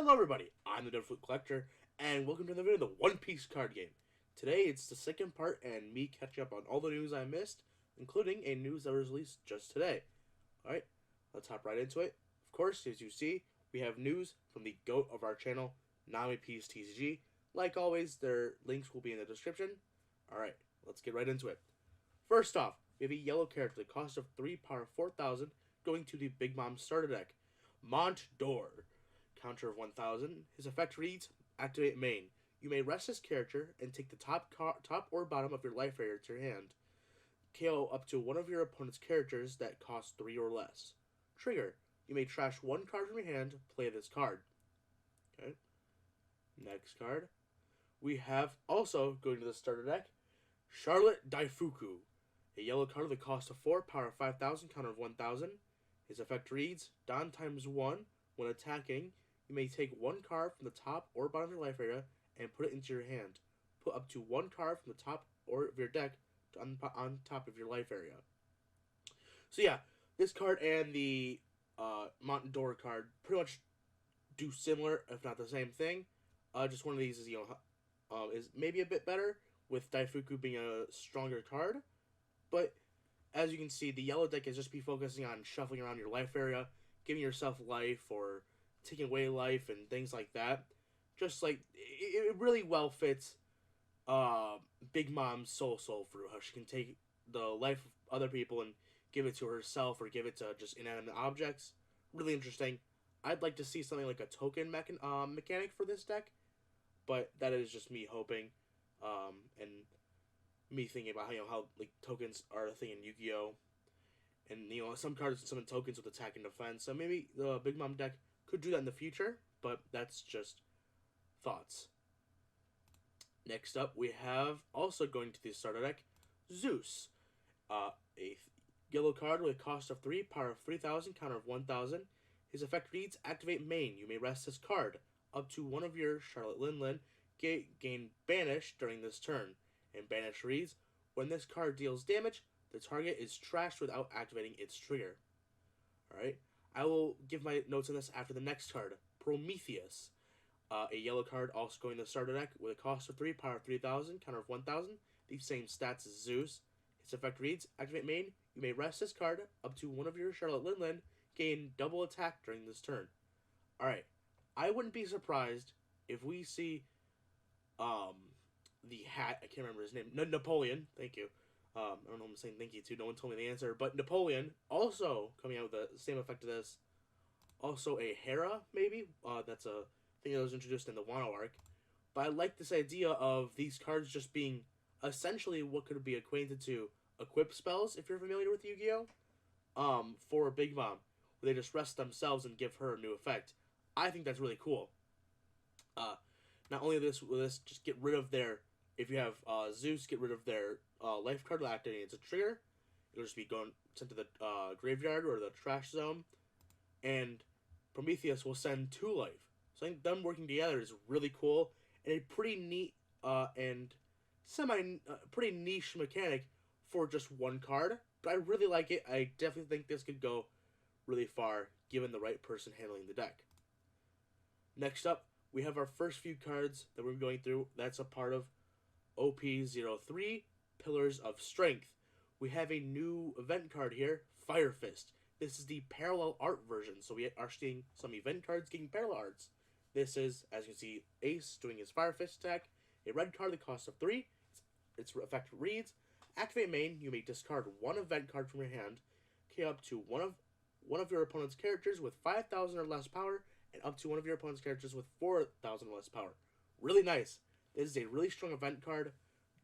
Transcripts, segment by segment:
Hello everybody, I'm the Deadfoot Collector, and welcome to the video of the One Piece card game. Today it's the second part and me catching up on all the news I missed, including a news that was released just today. Alright, let's hop right into it. Of course, as you see, we have news from the GOAT of our channel, Nami Peace TCG. Like always, their links will be in the description. Alright, let's get right into it. First off, we have a yellow character, the cost of 3 power 4,000, going to the Big Mom starter deck. Mont Door. Counter of 1,000. His effect reads, activate main. You may rest this character and take the top or bottom of your life area to your hand. KO up to one of your opponent's characters that cost 3 or less. Trigger. You may trash one card from your hand, play this card. Okay. Next card. We have also, going to the starter deck, CHARLOTTE Daifuku. A yellow card with a cost of 4, power 5,000, counter of 1,000. His effect reads, Don times 1. When attacking, you may take one card from the top or bottom of your life area and put it into your hand. Put up to one card from the top or of your deck on top of your life area. So yeah, this card and the Mont Door card pretty much do similar, if not the same thing. Just one of these is is maybe a bit better, with Daifuku being a stronger card. But as you can see, the yellow deck is just be focusing on shuffling around your life area, giving yourself life or taking away life and things like that. Just like it really well fits Big Mom's soul fruit, how she can take the life of other people and give it to herself or give it to just inanimate objects. Really interesting. I'd like to see something like a token mechanic for this deck, but that is just me hoping and me thinking about how like tokens are a thing in Yu-Gi-Oh! And some cards summon tokens with attack and defense, so maybe the Big Mom deck could do that in the future, but that's just thoughts. Next up, we have also going to the starter deck, Zeus. A yellow card with a cost of 3, power of 3,000, counter of 1,000. His effect reads, activate main. You may rest this card. Up to one of your Charlotte Lin gain banish during this turn. And banish reads, when this card deals damage, the target is trashed without activating its trigger. Alright, I will give my notes on this after the next card, Prometheus. A yellow card also going to the starter deck with a cost of 3, power 3,000, counter of 1,000. The same stats as Zeus. Its effect reads, activate main. You may rest this card up to one of your Charlotte Lin gain double attack during this turn. Alright, I wouldn't be surprised if we see the hat, I can't remember his name, Napoleon, thank you. I don't know who I'm saying thank you to, no one told me the answer, but Napoleon also coming out with the same effect of this. Also a Hera, maybe? That's a thing that was introduced in the Wano arc. But I like this idea of these cards just being essentially what could be acquainted to equip spells, if you're familiar with Yu-Gi-Oh! For Big Mom, where they just rest themselves and give her a new effect. I think that's really cool. Not only will this just get rid of their, if you have Zeus, get rid of their life card that activates a trigger. It'll just be sent to the graveyard or the trash zone. And Prometheus will send 2 life. So I think them working together is really cool. And a pretty neat and pretty niche mechanic for just one card. But I really like it. I definitely think this could go really far given the right person handling the deck. Next up, we have our first few cards that we're going through. That's a part of OP03, Pillars of Strength. We have a new event card here, Fire Fist. This is the parallel art version, so we are seeing some event cards getting parallel arts. This is, as you can see, Ace doing his Fire Fist attack, a red card that costs of 3. Its effect reads, activate main, you may discard one event card from your hand, KO up to one of your opponent's characters with 5,000 or less power, and up to one of your opponent's characters with 4,000 or less power. Really nice. This is a really strong event card,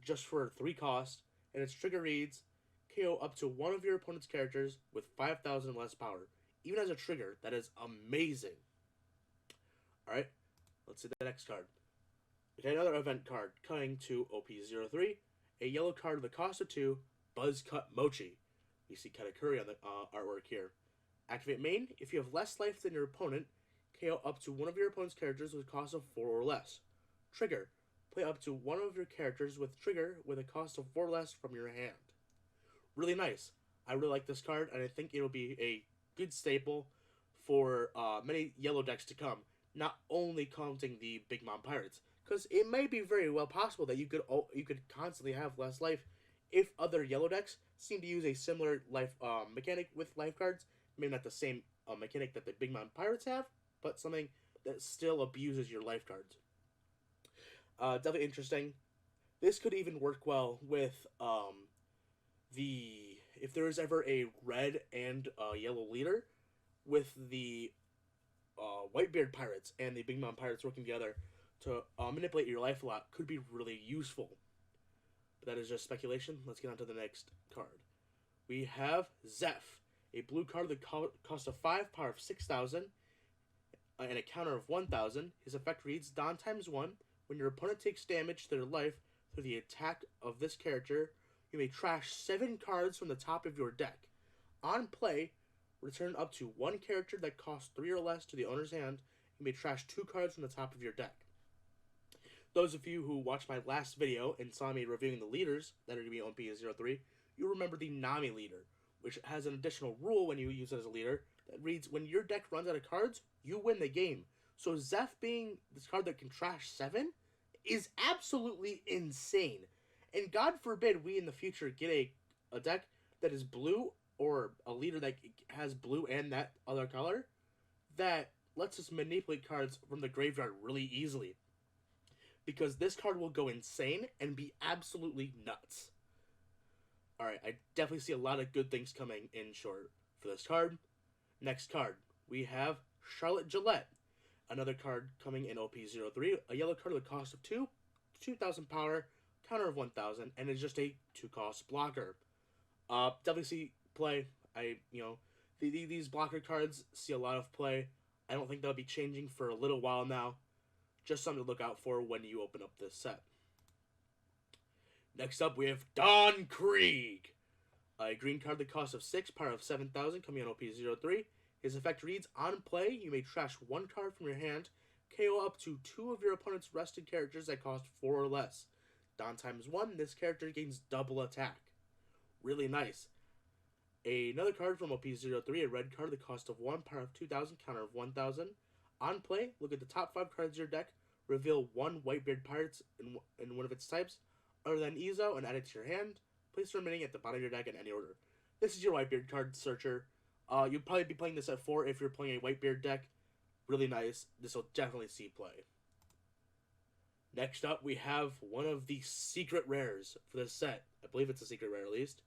just for 3 cost, and its trigger reads, KO up to one of your opponent's characters with 5,000 or less power. Even as a trigger, that is amazing. Alright, let's see the next card. We got another event card coming to OP03, a yellow card with a cost of 2, Buzzcut Mochi. We see Katakuri on the artwork here. Activate main, if you have less life than your opponent, KO up to one of your opponent's characters with a cost of 4 or less. Trigger, play up to one of your characters with trigger with a cost of 4 or less from your hand. Really nice. I really like this card, and I think it'll be a good staple for many yellow decks to come. not only counting the Big Mom Pirates, because it may be very well possible that you could constantly have less life if other yellow decks seem to use a similar life mechanic with lifeguards. Maybe not the same mechanic that the Big Mom Pirates have, but something that still abuses your lifeguards. Definitely interesting. This could even work well with the if there is ever a red and yellow leader with the Whitebeard Pirates and the Big Mom Pirates working together to manipulate your life a lot could be really useful. But that is just speculation. Let's get on to the next card. We have Zeph, a blue card that costs a 5, power of 6,000, and a counter of 1,000. His effect reads, Dawn times 1. When your opponent takes damage to their life through the attack of this character, you may trash 7 cards from the top of your deck. On play, return up to 1 character that costs 3 or less to the owner's hand. You may trash 2 cards from the top of your deck. Those of you who watched my last video and saw me reviewing the leaders that are going to be on PS03, you remember the Nami leader, which has an additional rule when you use it as a leader that reads, when your deck runs out of cards, you win the game. So Zeph being this card that can trash 7 is absolutely insane. And God forbid we in the future get a deck that is blue or a leader that has blue and that other color that lets us manipulate cards from the graveyard really easily. Because this card will go insane and be absolutely nuts. Alright, I definitely see a lot of good things coming in short for this card. Next card, we have Charlotte Gillette. Another card coming in OP03, a yellow card with a cost of 2, 2,000 power, counter of 1,000, and it's just a 2-cost blocker. Definitely see play. These blocker cards see a lot of play. I don't think they'll be changing for a little while now. Just something to look out for when you open up this set. Next up, we have Don Krieg. A green card that costs of 6, power of 7,000, coming on OP03. His effect reads, on play, you may trash 1 card from your hand, KO up to 2 of your opponent's rested characters that cost 4 or less. Don times 1, this character gains double attack. Really nice. Another card from OP03, a red card that cost of 1, power of 2,000, counter of 1,000. On play, look at the top 5 cards of your deck, reveal 1 Whitebeard Pirates in one of its types, other than Ezo, and add it to your hand. Place the remaining at the bottom of your deck in any order. This is your Whitebeard card searcher. You'll probably be playing this at 4 if you're playing a Whitebeard deck. Really nice. This will definitely see play. Next up, we have one of the secret rares for this set. I believe it's a secret rare at least.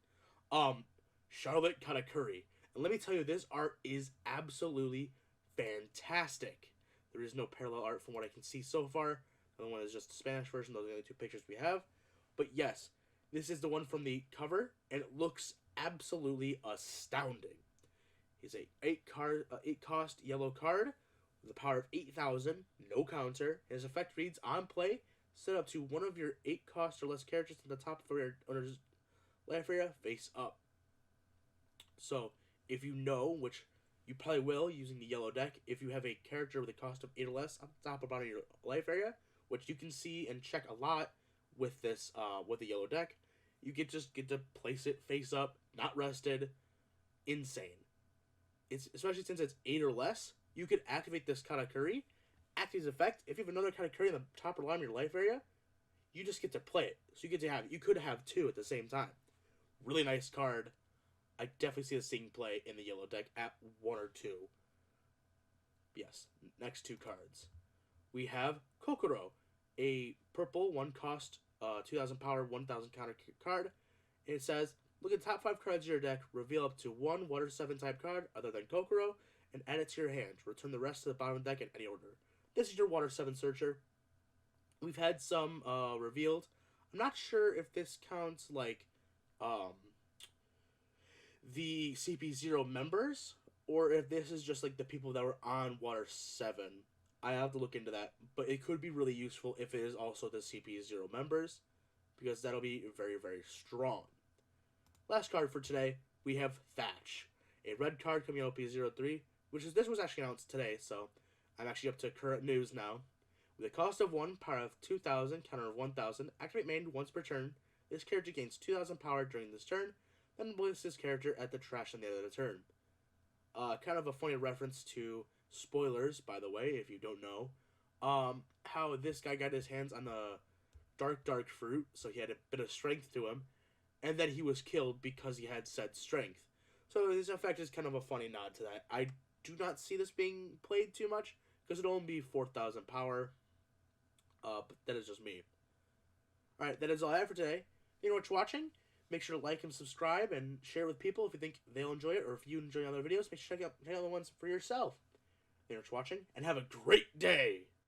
Charlotte Katakuri. And let me tell you, this art is absolutely fantastic. There is no parallel art from what I can see so far. The other one is just the Spanish version. Those are the only 2 pictures we have. But yes, this is the one from the cover, and it looks absolutely astounding. He's a 8-cost yellow card with a power of 8,000, no counter. His effect reads, on play, set up to 1 of your 8-cost or less characters to the top of your owner's life area face up. So, if you know, which you probably will using the yellow deck, if you have a character with a cost of 8 or less on the top or bottom of your life area, which you can see and check a lot with this with the yellow deck, you get to place it face up, not rested. Insane. It's especially since it's 8 or less, you could activate this Katakuri, activate his effect. If you have another Katakuri in the top or bottom of your life area, you just get to play it. So you get to have it. You could have 2 at the same time. Really nice card. I definitely see this seeing play in the yellow deck at 1 or 2. Yes, next 2 cards. We have Kokoro, a purple 1-cost, 2,000 power, 1,000 counter card. And it says, look at the top 5 cards of your deck, reveal up to 1 Water 7 type card other than Kokoro, and add it to your hand. Return the rest to the bottom of the deck in any order. This is your Water 7 searcher. We've had some revealed. I'm not sure if this counts like the CP0 members, or if this is just like the people that were on Water 7. I have to look into that, but it could be really useful if it is also the CP0 members, because that'll be very, very strong. Last card for today, we have Thatch, a red card coming out OP03, this was actually announced today, so I'm actually up to current news now. With a cost of 1, power of 2,000, counter of 1,000, activate main once per turn. This character gains 2,000 power during this turn, then places this character at the trash on the end of the turn. Kind of a funny reference to spoilers, by the way, if you don't know, how this guy got his hands on the dark fruit, so he had a bit of strength to him, and then he was killed because he had said strength. So this effect is kind of a funny nod to that. I do not see this being played too much because it'll only be 4,000 power. But that is just me. Alright, that is all I have for today. You know what you're watching? Make sure to like and subscribe and share it with people if you think they'll enjoy it, or if you enjoy other videos, make sure to check out the ones for yourself. You know what you're watching, and have a great day!